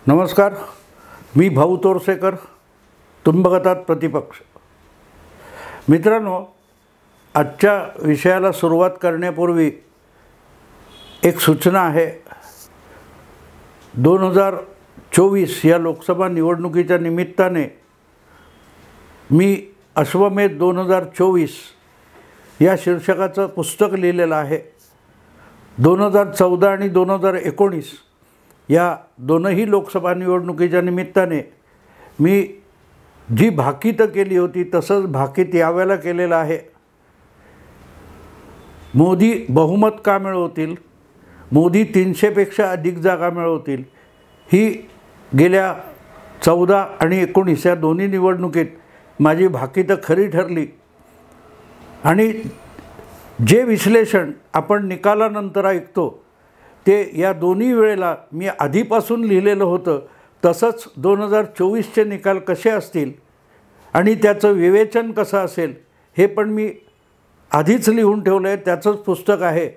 नमस्कार, मी भाऊ तोरसेकर. तुम्ही बघत आहात प्रतिपक्ष. मित्रांनो, आजच्या विषयाला सुरुवात करण्यापूर्वी एक सूचना आहे. 2024 या लोकसभा निवडणुकीच्या निमित्ताने मी अश्वमेध 2024 या शीर्षकाचं पुस्तक लिहिलेलं आहे. 2014 आणि 2019 या दोनही लोकसभा निवडणुकीच्या निमित्ताने मी जी भाकीतं केली होती तसंच भाकीत यावेळेला केलेलं आहे. मोदी बहुमत का मिळवतील, मोदी 300पेक्षा अधिक जागा मिळवतील, ही गेल्या 14 आणि 19 या दोन्ही निवडणुकीत माझी भाकीतं खरी ठरली. आणि जे विश्लेषण आपण निकालानंतर ऐकतो ते या दोन्ही वेळेला मी आधीपासून लिहिलेलं होतं. तसंच 2024चे निकाल कसे असतील आणि त्याचं विवेचन कसं असेल हे पण मी आधीच लिहून ठेवलं आहे. त्याचंच पुस्तक आहे.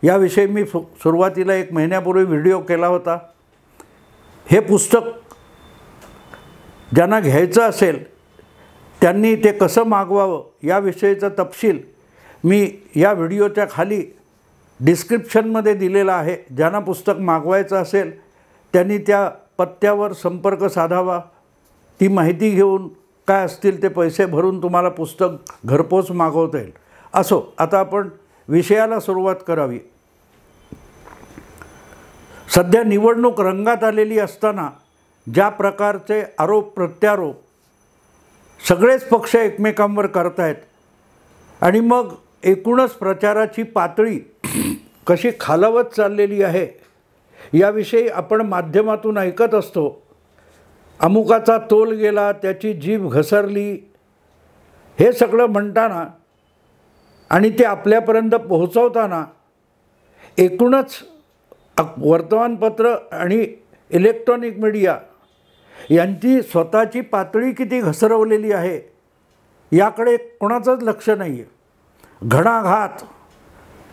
याविषयी मी सुरुवातीला 1 महिन्यापूर्वी व्हिडिओ केला होता. हे पुस्तक ज्यांना घ्यायचं असेल त्यांनी ते कसं मागवावं याविषयीचा तपशील मी या व्हिडिओच्या खाली डिस्क्रिप्शनमध्ये दिलेला आहे. ज्यांना पुस्तक मागवायचं असेल त्यांनी त्या पत्त्यावर संपर्क साधावा. ती माहिती घेऊन काय असतील ते पैसे भरून तुम्हाला पुस्तक घरपोच मागवता येईल. असो, आता आपण विषयाला सुरुवात करावी. सध्या निवडणूक रंगात आलेली असताना ज्या प्रकारचे आरोप प्रत्यारोप सगळेच पक्ष एकमेकांवर करत आहेत आणि मग एकूणच प्रचाराची पातळी कशी खालावत चाललेली आहे याविषयी आपण माध्यमातून ऐकत असतो. अमुकाचा तोल गेला, त्याची जीभ घसरली, हे सगळं म्हणताना आणि ते आपल्यापर्यंत पोहोचवताना एकूणच वर्तमानपत्र आणि इलेक्ट्रॉनिक मीडिया यांची स्वतःची पातळी किती घसरवलेली आहे याकडे कोणाचंच लक्ष नाही आहे. घणाघात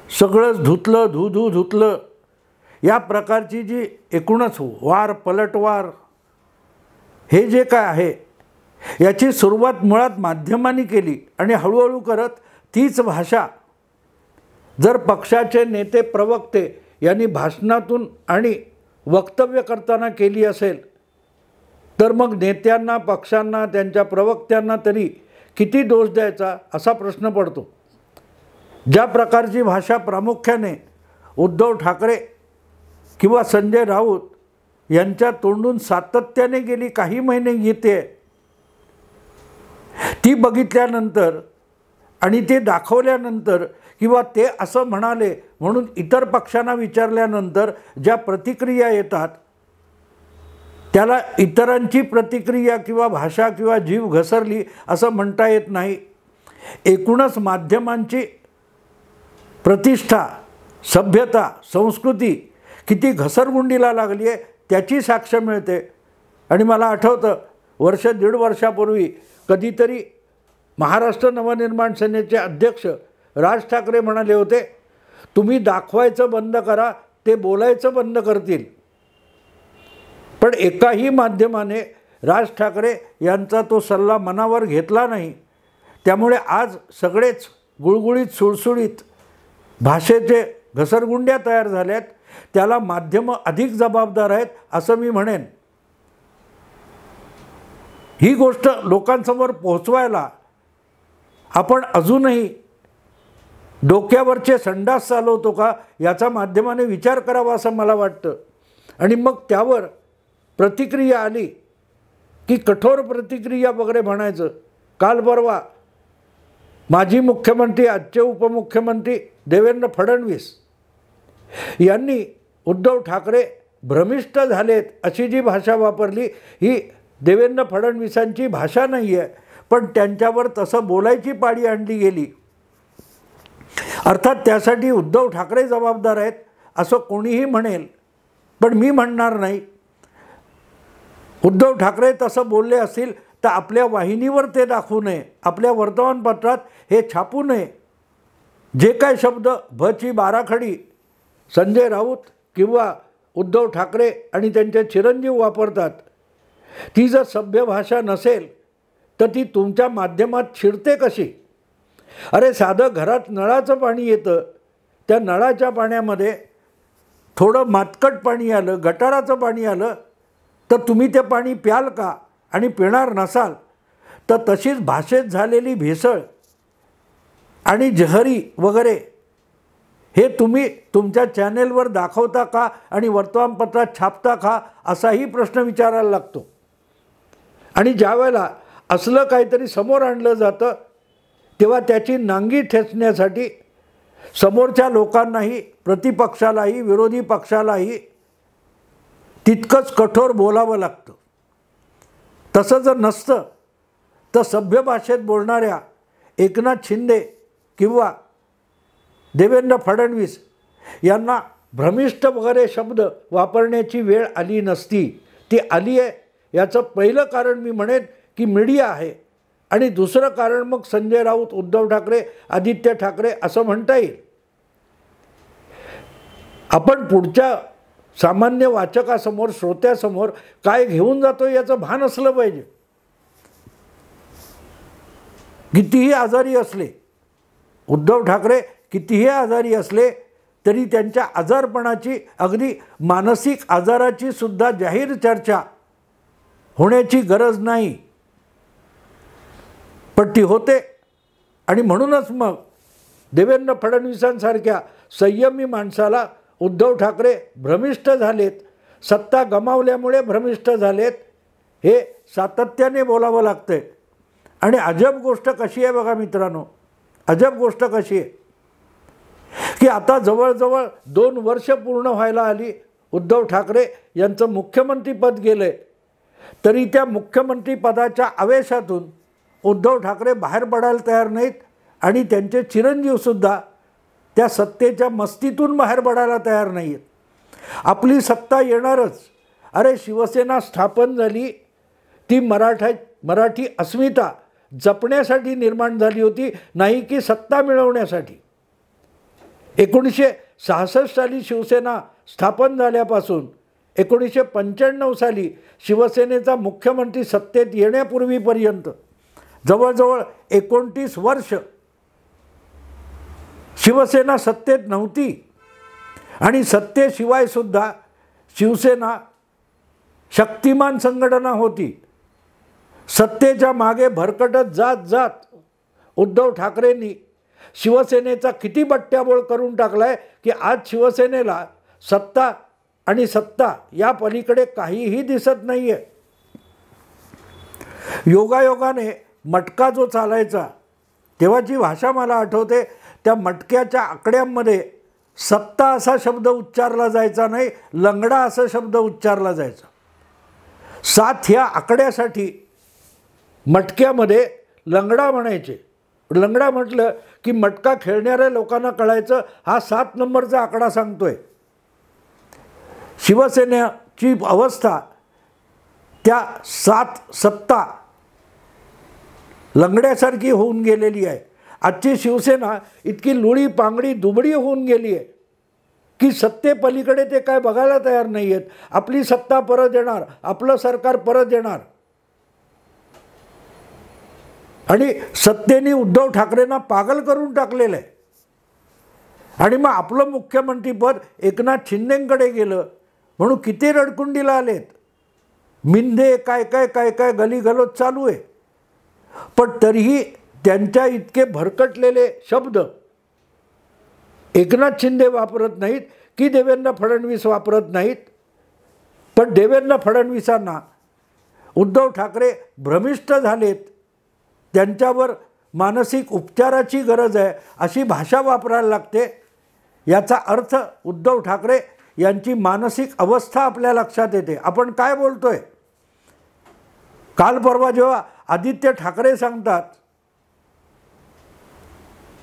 सगळंच धुतलं धुतलं या प्रकारची जी एकूणच वार पलटवार हे जे काय आहे याची सुरुवात मुळात माध्यमांनी केली आणि हळूहळू करत तीच भाषा जर पक्षाचे नेते प्रवक्ते यांनी भाषणातून आणि वक्तव्य करताना केली असेल तर मग नेत्यांना, पक्षांना, त्यांच्या प्रवक्त्यांना तरी किती दोष द्यायचा असा प्रश्न पडतो. ज्या प्रकारची भाषा प्रामुख्याने उद्धव ठाकरे किंवा संजय राऊत यांच्या तोंडून सातत्याने गेली काही महिने येते, ती बघितल्यानंतर आणि ते दाखवल्यानंतर किंवा ते असं म्हणाले म्हणून इतर पक्षांना विचारल्यानंतर ज्या प्रतिक्रिया येतात त्याला इतरांची प्रतिक्रिया किंवा भाषा किंवा जीव घसरली असं म्हणता येत नाही. एकूणच माध्यमांची प्रतिष्ठा, सभ्यता, संस्कृती किती घसरगुंडीला लागली आहे त्याची साक्ष मिळते. आणि मला आठवतं 1-1.5 वर्षापूर्वी कधीतरी महाराष्ट्र नवनिर्माण सेनेचे अध्यक्ष राज ठाकरे म्हणाले होते, तुम्ही दाखवायचं बंद करा, ते बोलायचं बंद करतील. पण एकाही माध्यमाने राज ठाकरे यांचा तो सल्ला मनावर घेतला नाही. त्यामुळे आज सगळेच गुळगुळीत सुळसुळीत भाषेचे घसरगुंड्या तयार झाल्यात. त्याला माध्यमं अधिक जबाबदार आहेत असं मी म्हणेन. ही गोष्ट लोकांसमोर पोहोचवायला आपण अजूनही डोक्यावरचे संडास चालवतो का याचा माध्यमाने विचार करावा असं मला वाटतं. आणि मग त्यावर प्रतिक्रिया आली की कठोर प्रतिक्रिया वगैरे म्हणायचं. काल परवा माजी मुख्यमंत्री, आजचे उपमुख्यमंत्री देवेंद्र फडणवीस यांनी उद्धव ठाकरे भ्रमिष्ट झालेत अशी जी भाषा वापरली ही देवेंद्र फडणवीसांची भाषा नाही आहे, पण त्यांच्यावर तसं बोलायची पाळी आणली गेली. अर्थात त्यासाठी उद्धव ठाकरे जबाबदार आहेत असं कोणीही म्हणेल, पण मी म्हणणार नाही. उद्धव ठाकरे तसं बोलले असतील तर आपल्या वाहिनीवर ते दाखवू नये, आपल्या वर्तमानपत्रात हे छापू नये. जे काय शब्द भची बाराखडी संजय राऊत किंवा उद्धव ठाकरे आणि त्यांचे चिरंजीव वापरतात, ती जर सभ्य भाषा नसेल तर ती तुमच्या माध्यमात शिरते कशी? अरे साधं घरात नळाचं पाणी येतं, त्या नळाच्या पाण्यामध्ये थोडं मातकट पाणी आलं, गटाराचं पाणी आलं तर तुम्ही ते पाणी प्याल का? आणि पिणार नसाल तर तशीच भाषेत झालेली भेसळ आणि जहरी वगैरे हे तुम्ही तुमच्या चॅनेलवर दाखवता का आणि वर्तमानपत्रात छापता का, असाही प्रश्न विचारायला लागतो. आणि ज्या वेळेला असलं काहीतरी समोर आणलं जातं तेव्हा त्याची नांगी ठेचण्यासाठी समोरच्या लोकांनाही, प्रतिपक्षालाही, विरोधी पक्षालाही तितकंच कठोर बोलावं लागतं. तसं जर नसतं तर सभ्य भाषेत बोलणाऱ्या एकनाथ शिंदे किंवा देवेंद्र फडणवीस यांना भ्रमिष्ट वगैरे शब्द वापरण्याची वेळ आली नसती. ती आली आहे याचं पहिलं कारण मी म्हणेन की मीडिया आहे, आणि दुसरं कारण मग संजय राऊत, उद्धव ठाकरे, आदित्य ठाकरे असं म्हणता येईल. आपण पुढच्या सामान्य वाचकासमोर, श्रोत्यासमोर काय घेऊन जातो याचं भान असलं पाहिजे. कितीही आजारी असले, उद्धव ठाकरे कितीही आजारी असले तरी त्यांच्या आजारपणाची, अगदी मानसिक आजाराची सुद्धा जाहीर चर्चा होण्याची गरज नाही, पण ती होते. आणि म्हणूनच मग देवेंद्र फडणवीसांसारख्या संयमी माणसाला उद्धव ठाकरे भ्रमिष्ट झालेत, सत्ता गमावल्यामुळे भ्रमिष्ट झालेत, हे सातत्याने बोलावं लागतं आहे. आणि अजब गोष्ट कशी आहे बघा मित्रांनो, अजब गोष्ट कशी आहे की आता जवळजवळ 2 वर्ष पूर्ण व्हायला आली उद्धव ठाकरे यांचं मुख्यमंत्रीपद गेलं आहे, तरी त्या मुख्यमंत्रीपदाच्या आवेशातून उद्धव ठाकरे बाहेर पडायला तयार नाहीत आणि त्यांचे चिरंजीवसुद्धा त्या सत्तेच्या मस्तीतून बाहेर पडायला तयार नाही आहेत. आपली सत्ता येणारच. अरे शिवसेना स्थापन झाली ती मराठी अस्मिता जपण्यासाठी निर्माण झाली होती, नाही की सत्ता मिळवण्यासाठी. 1966 साली शिवसेना स्थापन झाल्यापासून 1995 साली शिवसेनेचा मुख्यमंत्री सत्तेत येण्यापूर्वीपर्यंत जवळजवळ 29 वर्ष शिवसेना सत्तेत नव्हती. आणि सत्तेशिवायसुद्धा शिवसेना शक्तिमान संघटना होती. सत्तेच्या मागे भरकटत जात जात उद्धव ठाकरेंनी शिवसेनेचा किती बट्ट्याबोळ करून टाकला आहे की आज शिवसेनेला सत्ता आणि सत्ता या पलीकडे काहीही दिसत नाही आहे. योगायोगाने मटका जो चालायचा तेव्हाची भाषा मला आठवते, त्या मटक्याच्या आकड्यांमध्ये सत्ता असा शब्द उच्चारला जायचा नाही, लंगडा असा शब्द उच्चारला जायचा. 7 ह्या आकड्यासाठी मटक्यामध्ये लंगडा म्हणायचे. लंगडा म्हटलं की मटका खेळणाऱ्या लोकांना कळायचं हा 7 नंबरचा आकडा सांगतोय. शिवसेनेची अवस्था त्या 7 सत्ता लंगड्यासारखी होऊन गेलेली आहे. आजची शिवसेना इतकी लुळी पांगडी दुबळी होऊन गेली आहे की सत्तेपलीकडे ते काय बघायला तयार नाही आहेत. आपली सत्ता परत येणार, आपलं सरकार परत येणार. आणि सत्तेने उद्धव ठाकरेंना पागल करून टाकलेलं आहे. आणि मग आपलं मुख्यमंत्रीपद एकनाथ शिंदेंकडे गेलं म्हणून किती रडकुंडीला आलेत. मिंदे काय काय काय काय गलीगलोच चालू आहे. पण तरीही त्यांच्या इतके भरकटलेले शब्द एकनाथ शिंदे वापरत नाहीत की देवेंद्र फडणवीस वापरत नाहीत. पण देवेंद्र फडणवीसांना उद्धव ठाकरे भ्रमिष्ट झालेत, त्यांच्यावर मानसिक उपचाराची गरज आहे अशी भाषा वापरायला लागते. याचा अर्थ उद्धव ठाकरे यांची मानसिक अवस्था आपल्या लक्षात येते. आपण काय बोलतोय? काल परवा जेव्हा आदित्य ठाकरे सांगतात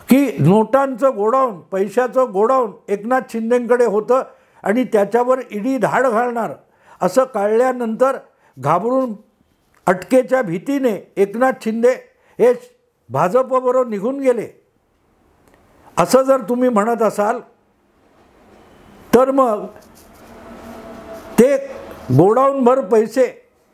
की नोटांचं गोडाऊन, पैशाचं गोडाऊन एकनाथ शिंदेंकडे होतं आणि त्याच्यावर ईडी धाड घालणार असं कळल्यानंतर घाबरून अटकेच्या भीतीने एकनाथ शिंदे हे भाजपबरोबर निघून गेले असं जर तुम्ही म्हणत असाल तर मग ते गोडाऊनभर पैसे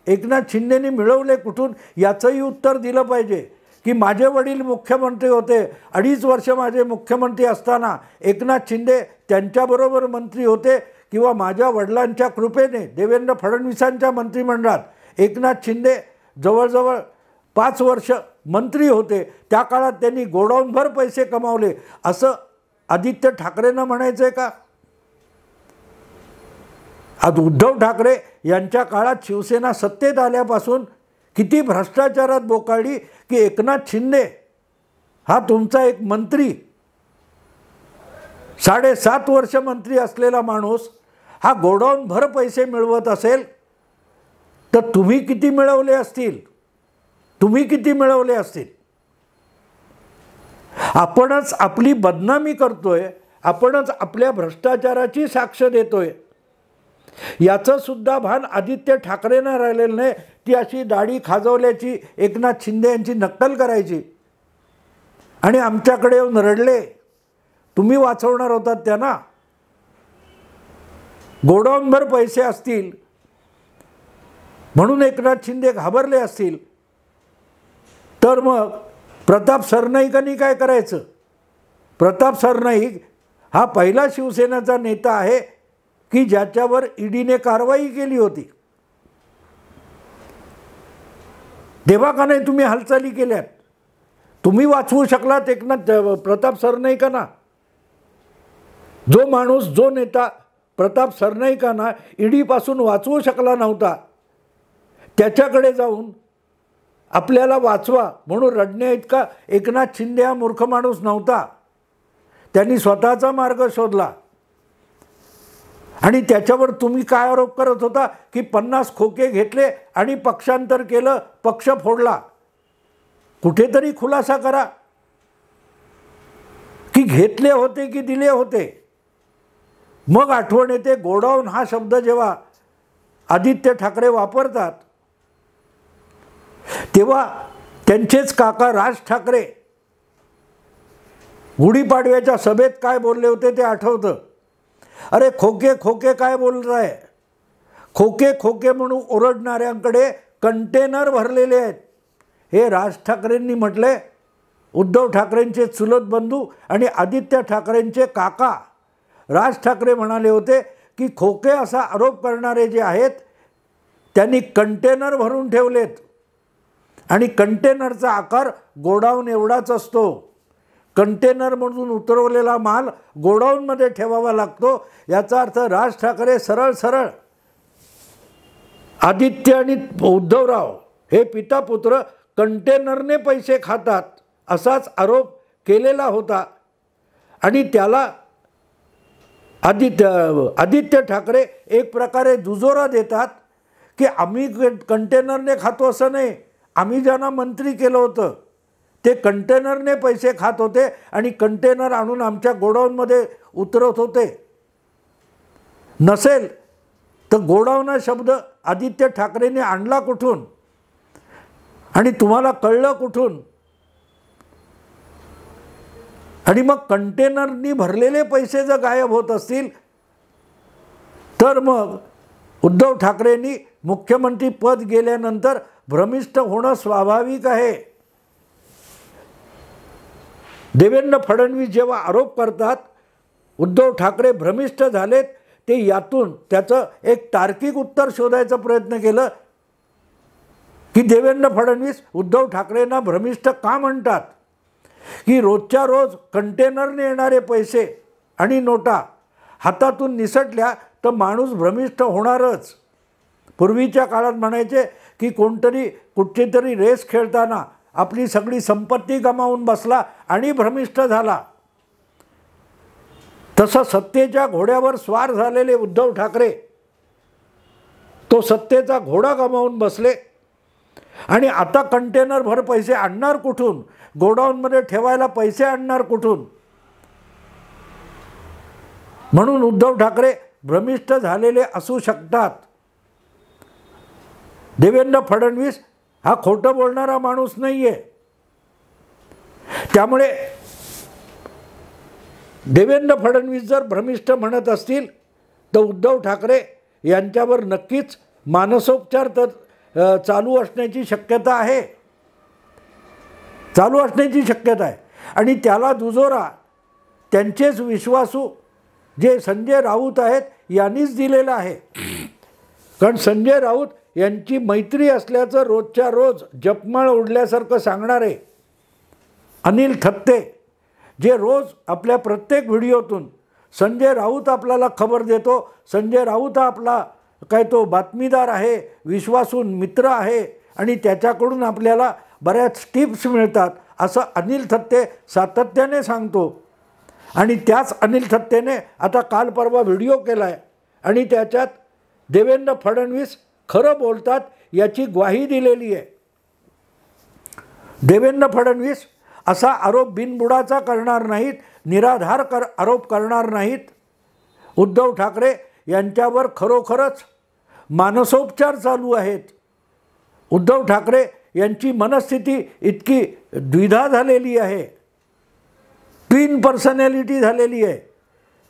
एकनाथ शिंदेनी मिळवले कुठून, याचंही उत्तर दिलं पाहिजे. की माझे वडील मुख्यमंत्री होते, 2.5 वर्ष माझे मुख्यमंत्री असताना एकनाथ शिंदे त्यांच्याबरोबर मंत्री होते, किंवा माझ्या वडिलांच्या कृपेने देवेंद्र फडणवीसांच्या मंत्रिमंडळात एकनाथ शिंदे जवळजवळ 5 वर्ष मंत्री होते, त्या काळात त्यांनी गोडाऊनभर पैसे कमावले, असं आदित्य ठाकरेंना म्हणायचं आहे का? आज उद्धव ठाकरे यांच्या काळात शिवसेना सत्तेत आल्यापासून किती भ्रष्टाचारात बोकाळली, की एकनाथ शिंदे हा तुमचा एक मंत्री, 7.5 वर्ष मंत्री असलेला माणूस हा गोडाऊनभर पैसे मिळवत असेल, तर तुम्ही किती मिळवले असतील? तुम्ही किती मिळवले असतील? आपणच आपली बदनामी करतोय, आपणच आपल्या भ्रष्टाचाराची साक्ष देतोय. याचं सुद्धा भान आदित्य ठाकरेंना राहिलेलं नाही. ती अशी दाढी खाजवल्याची एकनाथ शिंदे यांची नक्कल करायची आणि आमच्याकडे येऊन रडले. तुम्ही वाचवणार होतात त्यांना. गोडाऊनभर पैसे असतील म्हणून एकनाथ शिंदे घाबरले असतील, तर मग प्रताप सरनाईकांनी काय करायचं? प्रताप सरनाईक हा पहिला शिवसेनेचा नेता आहे की ज्याच्यावर ईडीने कारवाई केली होती. तेव्हा का नाही तुम्ही हालचाली केल्यात? तुम्ही वाचवू शकलात एकनाथ प्रताप सरनाईकांना? जो माणूस, जो नेता प्रताप सरनाईकांना ईडीपासून वाचवू शकला नव्हता, त्याच्याकडे जाऊन आपल्याला वाचवा म्हणून रडण्या इतका एकनाथ शिंदे हा मूर्ख माणूस नव्हता. त्यांनी स्वतःचा मार्ग शोधला. आणि त्याच्यावर तुम्ही काय आरोप करत होता की 50 खोके घेतले आणि पक्षांतर केलं, पक्ष फोडला. कुठेतरी खुलासा करा की घेतले होते की दिले होते. मग आठवण येते. गोडाऊन हा शब्द जेव्हा आदित्य ठाकरे वापरतात, तेव्हा त्यांचेच काका राज ठाकरे गुढीपाडव्याच्या सभेत काय बोलले होते ते आठवतं. अरे खोके खोके काय बोलताय? खोके खोके म्हणून ओरडणाऱ्यांकडे कंटेनर भरलेले आहेत. हे राज ठाकरेंनी म्हटले. उद्धव ठाकरेंचे चुलत बंधू आणि आदित्य ठाकरेंचे काका राज ठाकरे म्हणाले होते की खोके असा आरोप करणारे जे आहेत त्यांनी कंटेनर भरून ठेवलेत आणि कंटेनरचा आकार गोडाऊन एवढाच असतो. कंटेनरमधून उतरवलेला माल गोडाऊनमध्ये ठेवावा लागतो. याचा अर्थ राज ठाकरे सरळ सरळ आदित्य आणि उद्धवराव हे पिता पुत्र कंटेनरने पैसे खातात असाच आरोप केलेला होता. आणि त्याला आदित्य ठाकरे एक प्रकारे दुजोरा देतात की आम्ही कंटेनरने खातो असं नाही, आम्ही ज्यांना मंत्री केलं होतं ते कंटेनरने पैसे खात होते आणि कंटेनर आणून आमच्या गोडाऊनमध्ये उतरत होते. नसेल तर गोडाऊन हा शब्द आदित्य ठाकरेंनी आणला कुठून आणि तुम्हाला कळलं कुठून? आणि मग कंटेनरनी भरलेले पैसे जर गायब होत असतील तर मग उद्धव ठाकरेंनी मुख्यमंत्री पद गेल्यानंतर भ्रमिष्ट होणं स्वाभाविक आहे. देवेंद्र फडणवीस जेव्हा आरोप करतात उद्धव ठाकरे भ्रमिष्ठ झालेत, ते यातून त्याचं एक तार्किक उत्तर शोधायचा प्रयत्न केलं की देवेंद्र फडणवीस उद्धव ठाकरेंना भ्रमिष्ठ का म्हणतात. की रोजच्या रोज कंटेनरने येणारे पैसे आणि नोटा हातातून निसटल्या तर माणूस भ्रमिष्ठ होणारच. पूर्वीच्या काळात म्हणायचे की कोणतरी कुठची तरी रेस खेळताना आपली सगळी संपत्ती गमावून बसला आणि भ्रमिष्ठ झाला. तसं सत्तेच्या घोड्यावर स्वार झालेले उद्धव ठाकरे तो सत्तेचा घोडा गमावून बसले आणि आता कंटेनर भर पैसे आणणार कुठून? गोडाऊनमध्ये ठेवायला पैसे आणणार कुठून? म्हणून उद्धव ठाकरे भ्रमिष्ठ झालेले असू शकतात. देवेंद्र फडणवीस हा खोटं बोलणारा माणूस नाहीये. त्यामुळे देवेंद्र फडणवीस जर भ्रमिष्ठ म्हणत असतील तर उद्धव ठाकरे यांच्यावर नक्कीच मानसोपचार तर चालू असण्याची शक्यता आहे, चालू असण्याची शक्यता आहे. आणि त्याला दुजोरा त्यांचेच विश्वासू जे संजय राऊत आहेत यांनीच दिलेला आहे. कारण संजय राऊत यांची मैत्री असल्याचं रोजच्या रोज जपमाळ ओढल्यासारखं सांगणारे अनिल थत्ते, जे रोज आपल्या प्रत्येक व्हिडिओतून संजय राऊत आपल्याला खबर देतो, संजय राऊत हा आपला काय तो बातमीदार आहे, विश्वासू मित्र आहे आणि त्याच्याकडून आपल्याला बऱ्याच टिप्स मिळतात, असं अनिल थत्ते सातत्याने सांगतो. आणि त्याच अनिल थत्तेने आता काल परवा व्हिडिओ केला आहे आणि त्याच्यात देवेंद्र फडणवीस खरं बोलतात याची ग्वाही दिलेली आहे. देवेंद्र फडणवीस असा आरोप बिनबुडाचा करणार नाहीत, निराधार आरोप करणार नाहीत. उद्धव ठाकरे यांच्यावर खरोखरच मानसोपचार चालू आहेत. उद्धव ठाकरे यांची मनस्थिती इतकी द्विधा झालेली आहे, ट्विन पर्सनॅलिटी झालेली आहे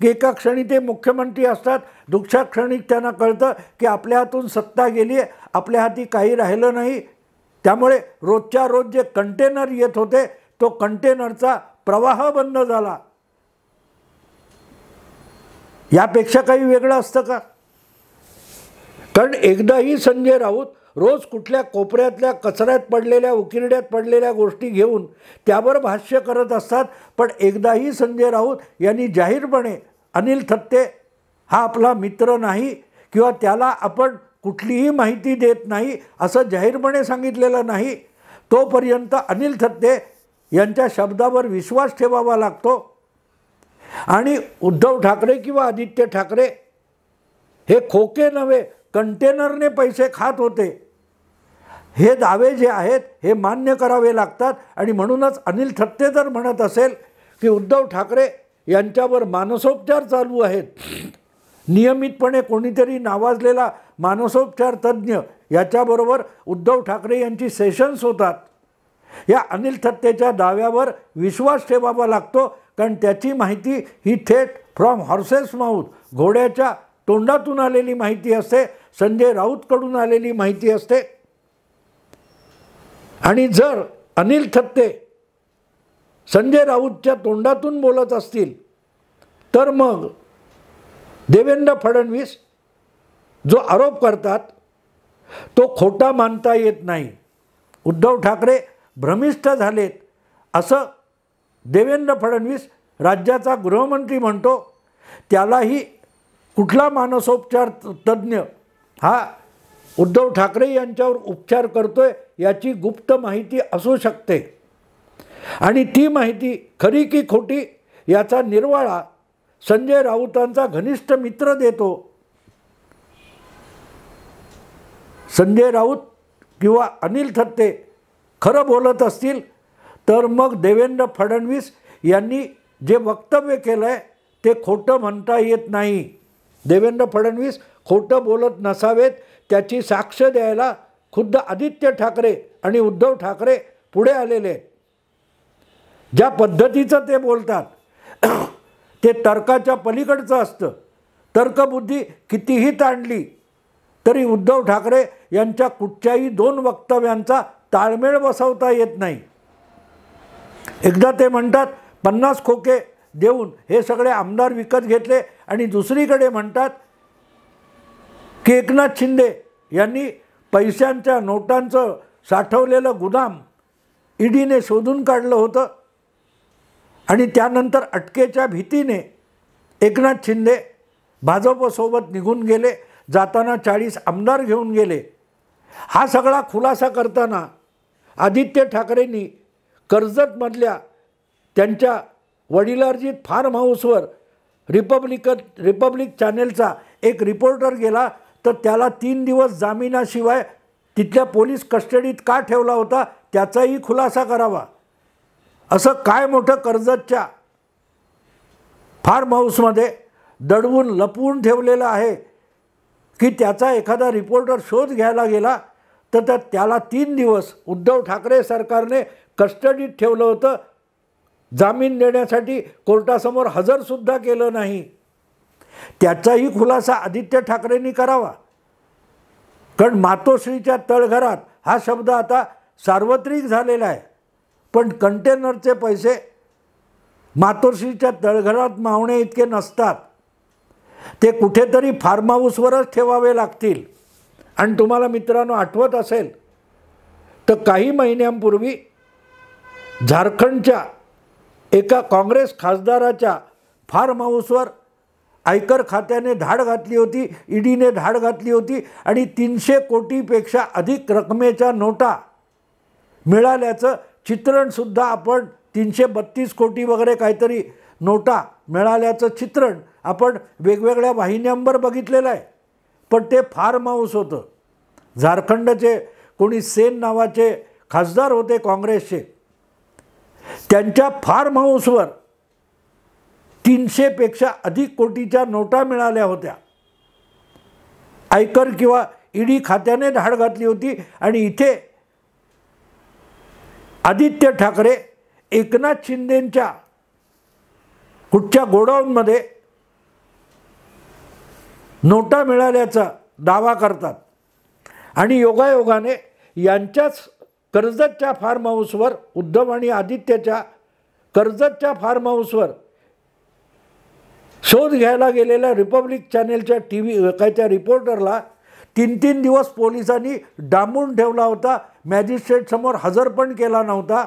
की एका क्षणी ते मुख्यमंत्री असतात, दुसऱ्या क्षणी त्यांना कळतं की आपल्या हातून सत्ता गेली आहे, आपल्या हाती काही राहिलं नाही. त्यामुळे रोजच्या रोज जे कंटेनर येत होते तो कंटेनरचा प्रवाह बंद झाला. यापेक्षा काही वेगळं असतं का? कारण एकदाही संजय राऊत रोज कुठल्या कोपऱ्यातल्या कचऱ्यात पडलेल्या उकिरड्यात पडलेल्या गोष्टी घेऊन त्यावर भाष्य करत असतात, पण एकदाही संजय राऊत यांनी जाहीरपणे अनिल थत्ते हा आपला मित्र नाही किंवा त्याला आपण कुठलीही माहिती देत नाही असं जाहीरपणे सांगितलेलं नाही. तोपर्यंत अनिल थत्ते यांच्या शब्दावर विश्वास ठेवावा लागतो. आणि उद्धव ठाकरे किंवा आदित्य ठाकरे हे खोके नव्हे, कंटेनरने पैसे खात होते, हे दावे जे आहेत हे मान्य करावे लागतात. आणि म्हणूनच अनिल थत्ते जर म्हणत असेल की उद्धव ठाकरे यांच्यावर मानसोपचार चालू आहेत, नियमितपणे कोणीतरी नावाजलेला मानसोपचार तज्ज्ञ याच्याबरोबर उद्धव ठाकरे यांची सेशन्स होतात, या अनिल थत्तेच्या दाव्यावर विश्वास ठेवावा लागतो. कारण त्याची माहिती ही थेट फ्रॉम हॉर्सेस माउथ, घोड्याच्या तोंडातून आलेली माहिती असते, संजय राऊतकडून आलेली माहिती असते. आणि जर अनिल थत्ते संजय राऊतच्या तोंडातून बोलत असतील तर मग देवेंद्र फडणवीस जो आरोप करतात तो खोटा मानता येत नाही. उद्धव ठाकरे भ्रमिष्ठ झालेत असं देवेंद्र फडणवीस राज्याचा गृहमंत्री म्हणतो. त्यालाही कुठला मानसोपचार तज्ज्ञ हा उद्धव ठाकरे यांच्यावर उपचार करतोय याची गुप्त माहिती असू शकते. आणि ती माहिती खरी की खोटी याचा निर्वाळा संजय राऊतांचा घनिष्ठ मित्र देतो. संजय राऊत किंवा अनिल थत्ते खरं बोलत असतील तर मग देवेंद्र फडणवीस यांनी जे वक्तव्य केलं आहे ते खोटं म्हणता येत नाही. देवेंद्र फडणवीस खोटं बोलत नसावेत त्याची साक्ष द्यायला खुद्द आदित्य ठाकरे आणि उद्धव ठाकरे पुढे आलेले आहेत. ज्या पद्धतीचं ते बोलतात ते तर्काच्या पलीकडचं असतं. तर्कबुद्धी कितीही ताणली तरी उद्धव ठाकरे यांच्या कुठच्याही दोन वक्तव्यांचा ताळमेळ बसवता येत नाही. एकदा ते म्हणतात 50 खोके देऊन हे सगळे आमदार विकत घेतले आणि दुसरीकडे म्हणतात की एकनाथ शिंदे यांनी पैशांच्या नोटांचं साठवलेलं गुदाम ईडीने शोधून काढलं होतं आणि त्यानंतर अटकेच्या भीतीने एकनाथ शिंदे भाजपसोबत निघून गेले, जाताना 40 आमदार घेऊन गेले. हा सगळा खुलासा करताना आदित्य ठाकरेंनी कर्जतमधल्या त्यांच्या वडिलार्जित फार्म हाऊसवर रिपब्लिक चॅनेलचा एक रिपोर्टर गेला तर त्याला 3 दिवस जामिनाशिवाय तिथल्या पोलीस कस्टडीत का ठेवला होता त्याचाही खुलासा करावा. असं काय मोठं कर्जतच्या फार्म हाऊसमध्ये दडवून लपवून ठेवलेलं आहे की त्याचा एखादा रिपोर्टर शोध घ्यायला गेला तर त्याला 3 दिवस उद्धव ठाकरे सरकारने कस्टडीत ठेवलं होतं. जामीन देण्यासाठी कोर्टासमोर हजरसुद्धा केलं नाही. त्याचाही खुलासा आदित्य ठाकरेंनी करावा. कारण मातोश्रीच्या तळघरात हा शब्द आता सार्वत्रिक झालेला आहे. पण कंटेनरचे पैसे मातोश्रीच्या तळघरात मावणे इतके नसतात. ते कुठेतरी फार्म हाऊसवरच ठेवावे लागतील. आणि तुम्हाला मित्रांनो आठवत असेल तर काही महिन्यांपूर्वी झारखंडच्या एका काँग्रेस खासदाराच्या फार्म हाऊसवर आयकर खात्याने धाड घातली होती, ईडीने धाड घातली होती आणि 300 कोटीपेक्षा अधिक रकमेच्या नोटा मिळाल्याचं चित्रणसुद्धा आपण 332 कोटी वगैरे काहीतरी नोटा मिळाल्याचं चित्रण आपण वेगवेगळ्या वाहिन्यांवर बघितलेलं आहे. पण ते फार्म हाऊस होतं. झारखंडचे कोणी सेन नावाचे खासदार होते काँग्रेसचे. त्यांच्या फार्म हाऊसवर 300 पेक्षा अधिक कोटीच्या नोटा मिळाल्या होत्या. आयकर किंवा ईडी खात्याने धाड घातली होती. आणि इथे आदित्य ठाकरे एकनाथ शिंदेंच्या कुठच्या गोडाऊनमध्ये नोटा मिळाल्याचा दावा करतात. आणि योगायोगाने यांच्याच कर्जतच्या फार्म हाऊसवर, उद्धव आणि आदित्यच्या कर्जतच्या फार्म हाऊसवर शोध घ्यायला गेलेल्या रिपब्लिक चॅनेलच्या कायच्या रिपोर्टरला 3 दिवस पोलिसांनी डांबून ठेवला होता. मॅजिस्ट्रेटसमोर हजर पण केला नव्हता.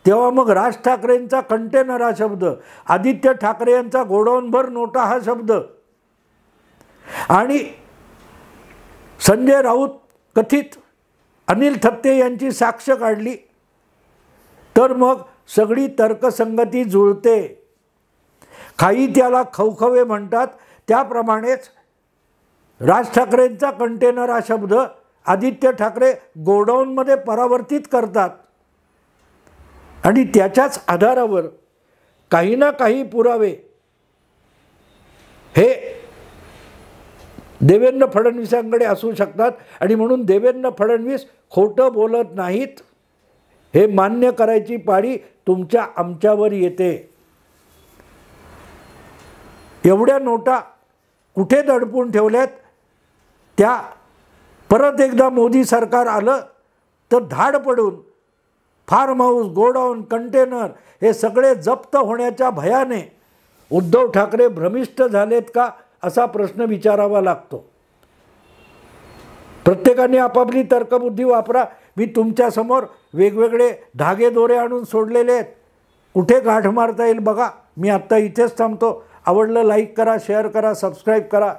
तेव्हा मग राज ठाकरेंचा कंटेनर हा शब्द, आदित्य ठाकरे यांचा गोडाऊनभर नोटा हा शब्द आणि संजय राऊत कथित अनिल थत्ते यांची साक्ष काढली तर मग सगळी तर्कसंगती जुळते. काही त्याला खवखवे म्हणतात. त्याप्रमाणेच राज ठाकरेंचा कंटेनर हा शब्द आदित्य ठाकरे गोडाऊनमध्ये परावर्तित करतात आणि त्याच्याच आधारावर काही ना काही पुरावे हे देवेंद्र फडणवीसांकडे असू शकतात. आणि म्हणून देवेंद्र फडणवीस खोटं बोलत नाहीत हे मान्य करायची पाळी तुमच्या आमच्यावर येते. एवढ्या नोटा कुठे दडपून ठेवल्यात त्या परत एकदा मोदी सरकार आलं तर धाड पडून फार्म हाऊस, गोडाऊन, कंटेनर हे सगळे जप्त होण्याच्या भयाने उद्धव ठाकरे भ्रमिष्ट झालेत का असा प्रश्न विचारावा लागतो. प्रत्येकाने आपापली तर्कबुद्धी वापरा. मी तुमच्यासमोर वेगवेगळे धागेदोरे आणून सोडलेले आहेत. कुठे गाठ मारता येईल बघा. मी आत्ता इथेच थांबतो. आवडलं लाईक करा, शेअर करा, सबस्क्राईब करा.